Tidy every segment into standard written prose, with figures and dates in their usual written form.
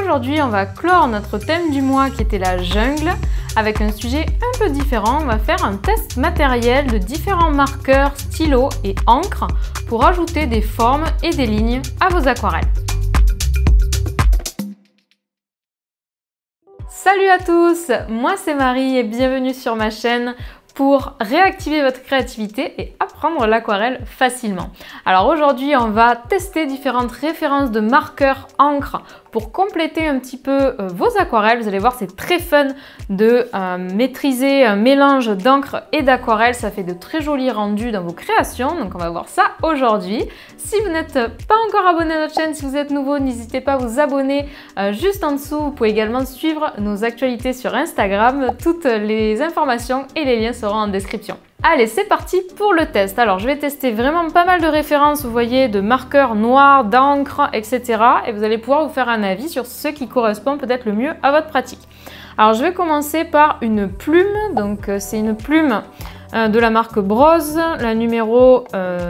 aujourd'hui on va clore notre thème du mois qui était la jungle avec un sujet un peu différent. On va faire un test matériel de différents marqueurs, stylos et encre pour ajouter des formes et des lignes à vos aquarelles. Salut à tous, moi c'est Marie et bienvenue sur ma chaîne pour réactiver votre créativité et apprendre l'aquarelle facilement. Alors aujourd'hui, on va tester différentes références de marqueurs encre pour compléter un petit peu vos aquarelles. Vous allez voir, c'est très fun de maîtriser un mélange d'encre et d'aquarelle. Ça fait de très jolis rendus dans vos créations. Donc on va voir ça aujourd'hui. Si vous n'êtes pas encore abonné à notre chaîne, si vous êtes nouveau, n'hésitez pas à vous abonner juste en dessous. Vous pouvez également suivre nos actualités sur Instagram. Toutes les informations et les liens seront en description. Allez, c'est parti pour le test. Alors, je vais tester vraiment pas mal de références, vous voyez, de marqueurs noirs, d'encre, etc. Et vous allez pouvoir vous faire un avis sur ce qui correspond peut-être le mieux à votre pratique. Alors, je vais commencer par une plume. Donc, c'est une plume de la marque Brose, la numéro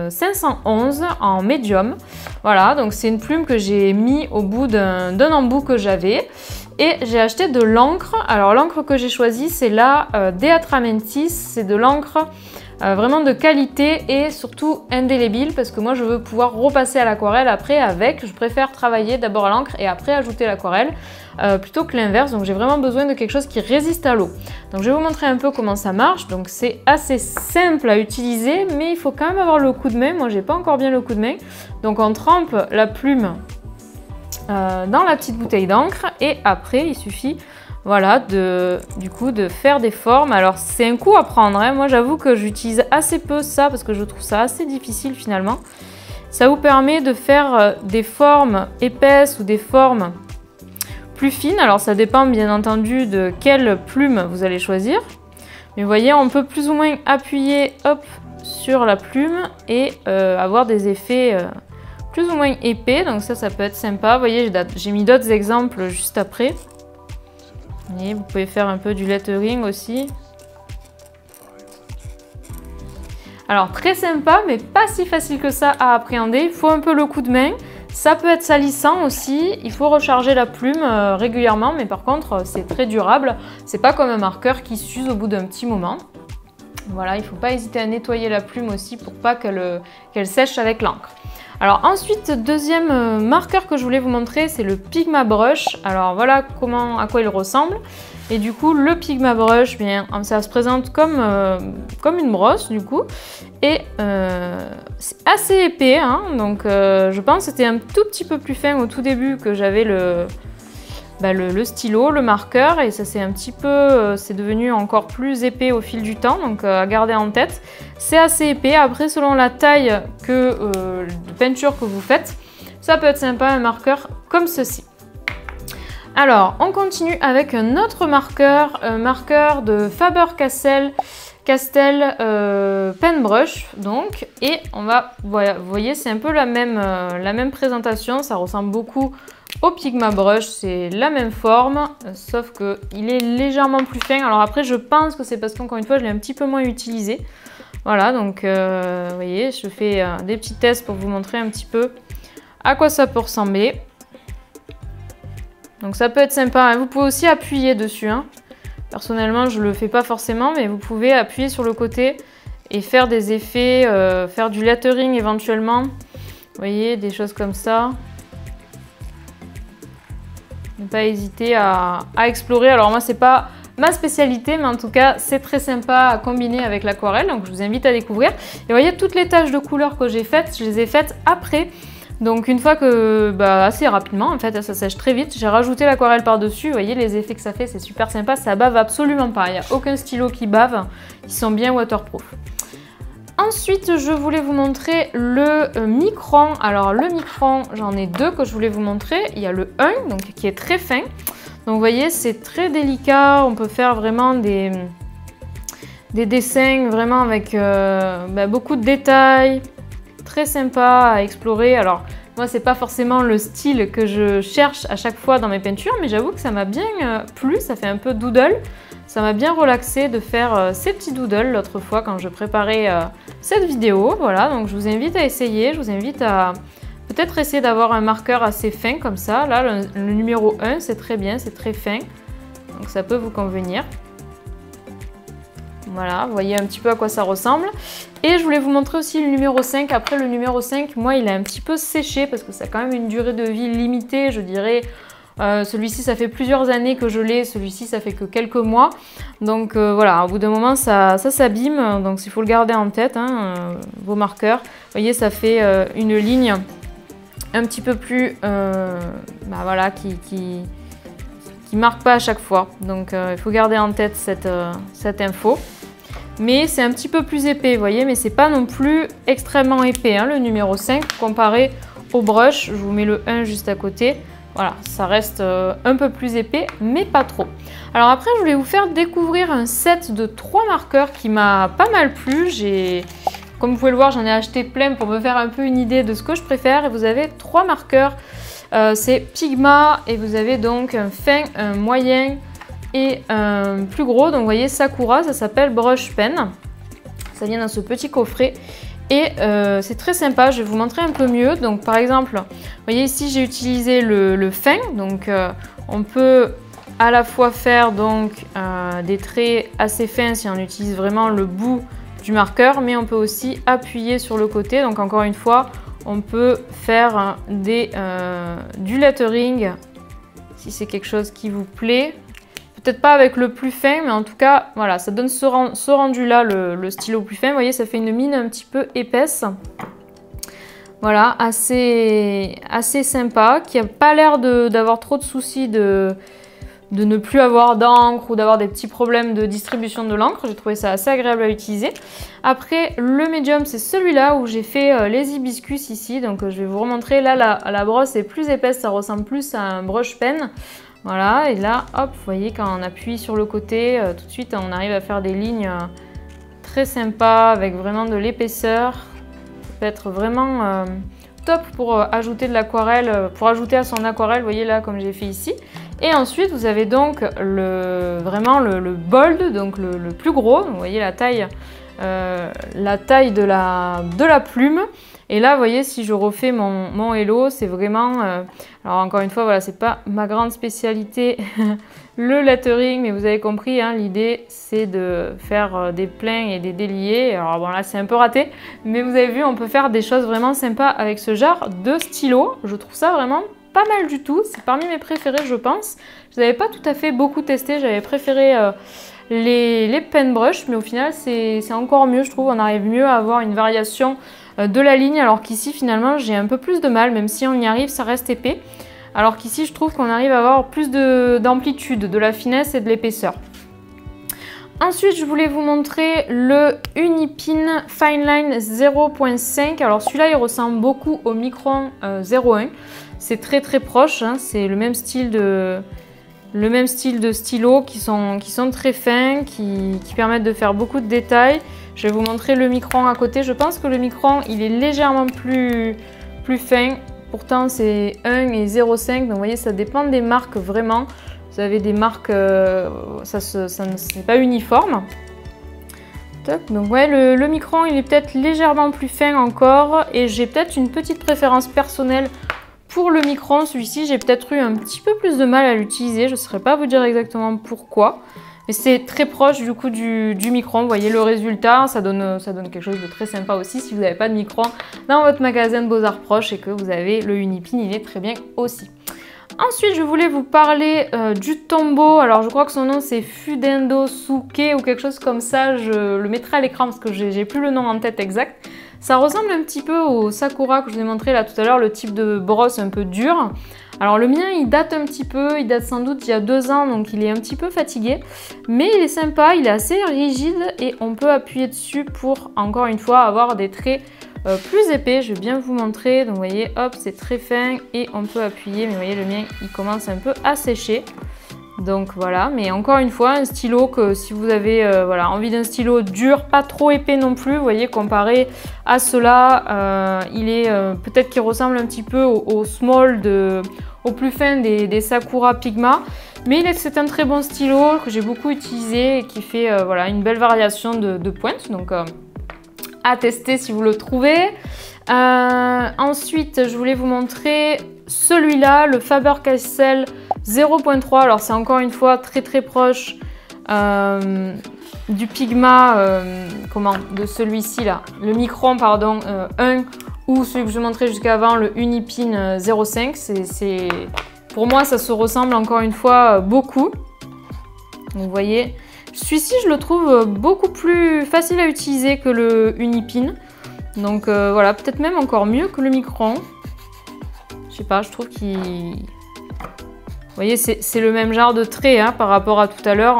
511 en médium. Voilà, donc c'est une plume que j'ai mis au bout d'un embout que j'avais. Et j'ai acheté de l'encre. Alors l'encre que j'ai choisie, c'est la Deatramentis. C'est de l'encre vraiment de qualité et surtout indélébile parce que moi je veux pouvoir repasser à l'aquarelle après avec. Je préfère travailler d'abord à l'encre et après ajouter l'aquarelle plutôt que l'inverse. Donc j'ai vraiment besoin de quelque chose qui résiste à l'eau. Donc je vais vous montrer un peu comment ça marche. Donc c'est assez simple à utiliser mais il faut quand même avoir le coup de main. Moi j'ai pas encore bien le coup de main. Donc on trempe la plume dans la petite bouteille d'encre et après il suffit voilà du coup de faire des formes. Alors c'est un coup à prendre hein. Moi j'avoue que j'utilise assez peu ça parce que je trouve ça assez difficile finalement. Ça vous permet de faire des formes épaisses ou des formes plus fines. Alors ça dépend bien entendu de quelle plume vous allez choisir, mais vous voyez on peut plus ou moins appuyer hop sur la plume et avoir des effets plus ou moins épais, donc ça peut être sympa. Vous voyez, j'ai mis d'autres exemples juste après. Et vous pouvez faire un peu du lettering aussi. Alors très sympa, mais pas si facile que ça à appréhender. Il faut un peu le coup de main. Ça peut être salissant aussi. Il faut recharger la plume régulièrement, mais par contre c'est très durable. C'est pas comme un marqueur qui s'use au bout d'un petit moment. Voilà, il ne faut pas hésiter à nettoyer la plume aussi pour pas qu'elle sèche avec l'encre. Alors ensuite, deuxième marqueur que je voulais vous montrer, c'est le Pigma Brush. Alors voilà à quoi il ressemble. Et du coup, le Pigma Brush, bien, ça se présente comme une brosse du coup. Et c'est assez épais, hein, donc je pense que c'était un tout petit peu plus fin au tout début que j'avais le stylo, le marqueur, et ça c'est un petit peu, c'est devenu encore plus épais au fil du temps, donc à garder en tête. C'est assez épais, après selon la taille de peinture que vous faites, ça peut être sympa un marqueur comme ceci. Alors on continue avec un autre marqueur, un marqueur de Faber-Castell Pen Brush donc, et on va, voilà, vous voyez c'est un peu la même présentation, ça ressemble beaucoup au Pigma Brush, c'est la même forme, sauf qu'il est légèrement plus fin. Alors après, je pense que c'est parce qu'encore une fois, je l'ai un petit peu moins utilisé. Voilà, donc vous voyez, je fais des petits tests pour vous montrer un petit peu à quoi ça peut ressembler. Donc ça peut être sympa, hein. Vous pouvez aussi appuyer dessus. Hein. Personnellement, je ne le fais pas forcément, mais vous pouvez appuyer sur le côté et faire des effets, faire du lettering éventuellement. Vous voyez, des choses comme ça. Ne pas hésiter à explorer. Alors moi c'est pas ma spécialité, mais en tout cas c'est très sympa à combiner avec l'aquarelle, donc je vous invite à découvrir. Et vous voyez toutes les taches de couleur que j'ai faites, je les ai faites après. Donc une fois que, assez rapidement en fait, ça sèche très vite, j'ai rajouté l'aquarelle par dessus. Vous voyez les effets que ça fait, c'est super sympa, ça bave absolument pas. Il n'y a aucun stylo qui bave, ils sont bien waterproof. Ensuite, je voulais vous montrer le micron. Alors le micron, j'en ai deux que je voulais vous montrer. Il y a le 1, donc, qui est très fin. Donc vous voyez, c'est très délicat. On peut faire vraiment des dessins vraiment avec beaucoup de détails. Très sympa à explorer. Alors moi, c'est pas forcément le style que je cherche à chaque fois dans mes peintures, mais j'avoue que ça m'a bien plu. Ça fait un peu doodle. Ça m'a bien relaxé de faire ces petits doodles l'autre fois quand je préparais cette vidéo. Voilà, donc je vous invite à essayer, je vous invite à peut-être essayer d'avoir un marqueur assez fin comme ça. Là, le numéro 1, c'est très bien, c'est très fin. Donc ça peut vous convenir. Voilà, vous voyez un petit peu à quoi ça ressemble. Et je voulais vous montrer aussi le numéro 5. Après, le numéro 5, moi, il est un petit peu séché parce que ça a quand même une durée de vie limitée, je dirais. Celui-ci, ça fait plusieurs années que je l'ai. Celui-ci, ça fait que quelques mois. Donc voilà, au bout d'un moment, ça s'abîme. Donc il faut le garder en tête, hein, vos marqueurs. Vous voyez, ça fait une ligne un petit peu plus... voilà, qui marque pas à chaque fois. Donc il faut garder en tête cette info. Mais c'est un petit peu plus épais, vous voyez, mais c'est pas non plus extrêmement épais, hein, le numéro 5, comparé au brush. Je vous mets le 1 juste à côté. Voilà, ça reste un peu plus épais, mais pas trop. Alors après, je voulais vous faire découvrir un set de 3 marqueurs qui m'a pas mal plu. Comme vous pouvez le voir, j'en ai acheté plein pour me faire un peu une idée de ce que je préfère. Et vous avez 3 marqueurs. C'est Pigma et vous avez donc un fin, un moyen et un plus gros. Donc vous voyez, Sakura, ça s'appelle Brush Pen. Ça vient dans ce petit coffret. Et c'est très sympa, je vais vous montrer un peu mieux. Donc par exemple, vous voyez ici j'ai utilisé le fin. Donc on peut à la fois faire donc, des traits assez fins si on utilise vraiment le bout du marqueur. Mais on peut aussi appuyer sur le côté. Donc encore une fois, on peut faire du lettering si c'est quelque chose qui vous plaît. Peut-être pas avec le plus fin, mais en tout cas, voilà, ça donne ce rendu-là, le stylo plus fin. Vous voyez, ça fait une mine un petit peu épaisse. Voilà, assez sympa, qui n'a pas l'air d'avoir trop de soucis de ne plus avoir d'encre ou d'avoir des petits problèmes de distribution de l'encre. J'ai trouvé ça assez agréable à utiliser. Après, le médium, c'est celui-là où j'ai fait les hibiscus ici. Donc, je vais vous remontrer. Là, la brosse est plus épaisse, ça ressemble plus à un brush pen. Voilà, et là, hop, vous voyez, quand on appuie sur le côté, tout de suite, on arrive à faire des lignes très sympas avec vraiment de l'épaisseur. Ça peut être vraiment top pour ajouter de l'aquarelle, pour ajouter à son aquarelle, vous voyez là, comme j'ai fait ici. Et ensuite, vous avez donc vraiment le bold, donc le plus gros. Donc, vous voyez la taille de la plume. Et là, vous voyez, si je refais mon Hello, c'est vraiment... alors encore une fois, voilà, c'est pas ma grande spécialité, le lettering, mais vous avez compris, hein, l'idée, c'est de faire des pleins et des déliés. Alors bon, là, c'est un peu raté, mais vous avez vu, on peut faire des choses vraiment sympas avec ce genre de stylo. Je trouve ça vraiment pas mal du tout. C'est parmi mes préférés, je pense. Je n'avais pas tout à fait beaucoup testé. J'avais préféré les pen brush, mais au final, c'est encore mieux, je trouve. On arrive mieux à avoir une variation de la ligne, alors qu'ici finalement j'ai un peu plus de mal, même si on y arrive, ça reste épais, alors qu'ici je trouve qu'on arrive à avoir plus d'amplitude, de la finesse et de l'épaisseur. Ensuite, je voulais vous montrer le Unipin Fineline 0.5. Alors celui-là, il ressemble beaucoup au Micron 01. C'est très proche, hein. C'est le même style de stylo qui sont très fins, qui permettent de faire beaucoup de détails. Je vais vous montrer le Micron à côté. Je pense que le Micron, il est légèrement plus fin. Pourtant, c'est 1 et 0,5. Donc, vous voyez, ça dépend des marques vraiment. Vous avez des marques, ça n'est pas uniforme. Top. Donc, ouais, le Micron, il est peut-être légèrement plus fin encore. Et j'ai peut-être une petite préférence personnelle pour le Micron. Celui-ci, j'ai peut-être eu un petit peu plus de mal à l'utiliser. Je ne saurais pas vous dire exactement pourquoi. Mais c'est très proche du coup du Micron. Vous voyez le résultat, ça donne quelque chose de très sympa aussi. Si vous n'avez pas de Micron dans votre magasin de Beaux-Arts proche et que vous avez le Unipin, il est très bien aussi. Ensuite, je voulais vous parler du Tombow. Alors, je crois que son nom, c'est Fudendo Suke ou quelque chose comme ça. Je le mettrai à l'écran parce que j'ai plus le nom en tête exact. Ça ressemble un petit peu au Sakura que je vous ai montré là tout à l'heure, le type de brosse un peu dur. Alors le mien, il date un petit peu, il date sans doute il y a 2 ans, donc il est un petit peu fatigué. Mais il est sympa, il est assez rigide et on peut appuyer dessus pour, encore une fois, avoir des traits plus épais. Je vais bien vous montrer. Donc vous voyez, hop, c'est très fin et on peut appuyer. Mais vous voyez, le mien, il commence un peu à sécher. Donc voilà, mais encore une fois, un stylo que si vous avez voilà, envie d'un stylo dur, pas trop épais non plus, vous voyez, comparé à cela, il est peut-être qu'il ressemble un petit peu au small, au plus fin des Sakura Pigma, mais c'est un très bon stylo que j'ai beaucoup utilisé et qui fait voilà, une belle variation de pointe, donc à tester si vous le trouvez. Ensuite, je voulais vous montrer celui-là, le Faber-Castell 0.3. Alors c'est encore une fois très très proche du Pigma, de celui-ci là, le Micron pardon 1, ou celui que je montrais jusqu'avant, le Unipin 0.5. Pour moi ça se ressemble encore une fois beaucoup. Vous voyez, celui-ci je le trouve beaucoup plus facile à utiliser que le Unipin. Donc voilà, peut-être même encore mieux que le Micron. Je sais pas, je trouve qu'il... Vous voyez, c'est le même genre de trait hein, par rapport à tout à l'heure.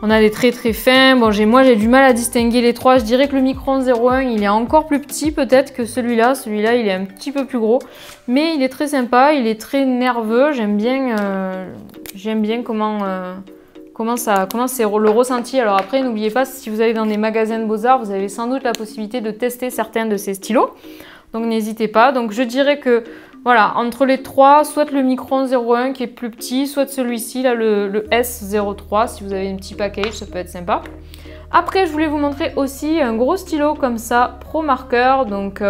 On a des traits très fins. Bon, moi, j'ai du mal à distinguer les trois. Je dirais que le Micron 01, il est encore plus petit peut-être que celui-là. Celui-là, il est un petit peu plus gros. Mais il est très sympa, il est très nerveux. J'aime bien comment c'est le ressenti. Alors après, n'oubliez pas, si vous allez dans des magasins de Beaux-Arts, vous avez sans doute la possibilité de tester certains de ces stylos. Donc n'hésitez pas. Donc je dirais que voilà, entre les trois, soit le Micron 01 qui est plus petit, soit celui-ci, là le S03, si vous avez un petit package, ça peut être sympa. Après, je voulais vous montrer aussi un gros stylo comme ça, Pro Marker. Donc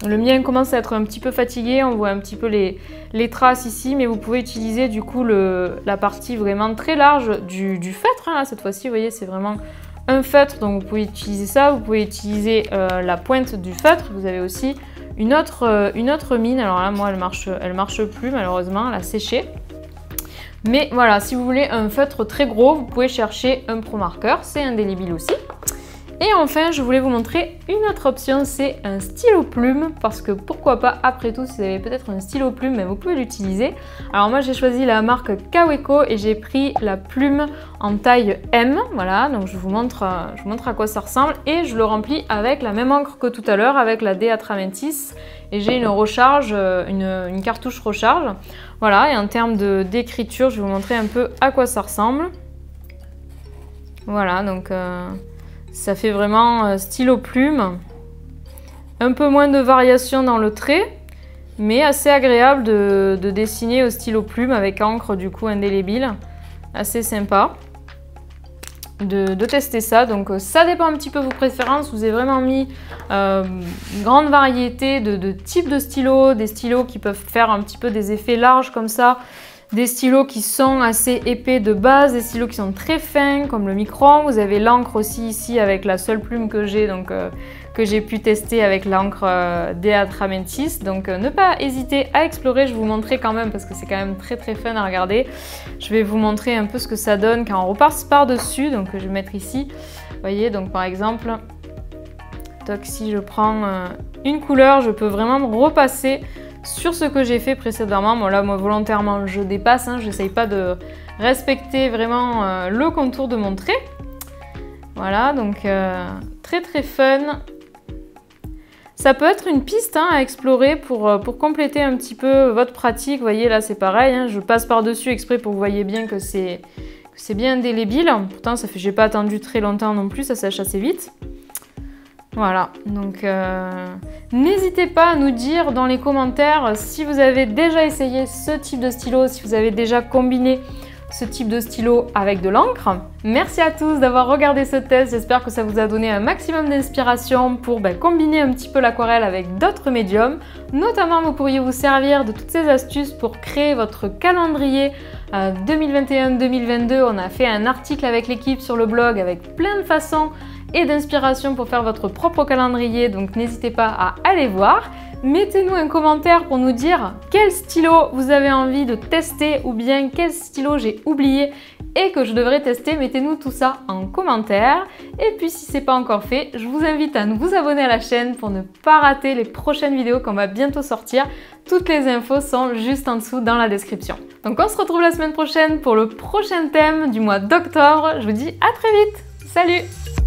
le mien commence à être un petit peu fatigué, on voit un petit peu les traces ici, mais vous pouvez utiliser du coup la partie vraiment très large du feutre. Hein, là, cette fois-ci, vous voyez, c'est vraiment un feutre, donc vous pouvez utiliser ça. Vous pouvez utiliser la pointe du feutre. Vous avez aussi une autre mine. Alors là, moi, elle marche plus malheureusement, elle a séché. Mais voilà, si vous voulez un feutre très gros, vous pouvez chercher un Pro Marker, c'est indélébile aussi. Et enfin, je voulais vous montrer une autre option, c'est un stylo plume, parce que pourquoi pas, après tout, si vous avez peut-être un stylo plume, mais vous pouvez l'utiliser. Alors moi, j'ai choisi la marque Kaweco et j'ai pris la plume en taille M, voilà, donc je vous montre à quoi ça ressemble, et je le remplis avec la même encre que tout à l'heure, avec la D-Atramentis, et j'ai une recharge, une cartouche recharge. Voilà, et en termes d'écriture, je vais vous montrer un peu à quoi ça ressemble. Voilà, donc... ça fait vraiment stylo plume, un peu moins de variation dans le trait, mais assez agréable de dessiner au stylo plume avec encre du coup indélébile, assez sympa de tester ça. Donc ça dépend un petit peu de vos préférences, vous avez vraiment mis une grande variété de types de stylos, des stylos qui peuvent faire un petit peu des effets larges comme ça, des stylos qui sont assez épais de base, des stylos qui sont très fins comme le Micron. Vous avez l'encre aussi ici avec la seule plume que j'ai, donc que j'ai pu tester avec l'encre D-Atramentis. Donc ne pas hésiter à explorer, je vais vous montrer quand même parce que c'est quand même très très fun à regarder. Je vais vous montrer un peu ce que ça donne quand on repasse par-dessus, donc je vais mettre ici. Vous voyez, donc par exemple, si je prends une couleur, je peux vraiment me repasser sur ce que j'ai fait précédemment. Bon là, moi volontairement je dépasse, hein, j'essaye pas de respecter vraiment le contour de mon trait. Voilà, donc très très fun. Ça peut être une piste hein, à explorer pour compléter un petit peu votre pratique. Vous voyez là c'est pareil, hein, je passe par dessus exprès pour que vous voyez bien que c'est bien indélébile. Pourtant j'ai pas attendu très longtemps non plus, ça sèche assez vite. Voilà, donc n'hésitez pas à nous dire dans les commentaires si vous avez déjà essayé ce type de stylo, si vous avez déjà combiné ce type de stylo avec de l'encre. Merci à tous d'avoir regardé ce test, j'espère que ça vous a donné un maximum d'inspiration pour combiner un petit peu l'aquarelle avec d'autres médiums. Notamment, vous pourriez vous servir de toutes ces astuces pour créer votre calendrier 2021-2022. On a fait un article avec l'équipe sur le blog avec plein de façons et d'inspiration pour faire votre propre calendrier, donc n'hésitez pas à aller voir. Mettez-nous un commentaire pour nous dire quel stylo vous avez envie de tester ou bien quel stylo j'ai oublié et que je devrais tester. Mettez-nous tout ça en commentaire. Et puis si ce n'est pas encore fait, je vous invite à vous abonner à la chaîne pour ne pas rater les prochaines vidéos qu'on va bientôt sortir. Toutes les infos sont juste en dessous dans la description. Donc on se retrouve la semaine prochaine pour le prochain thème du mois d'octobre. Je vous dis à très vite. Salut!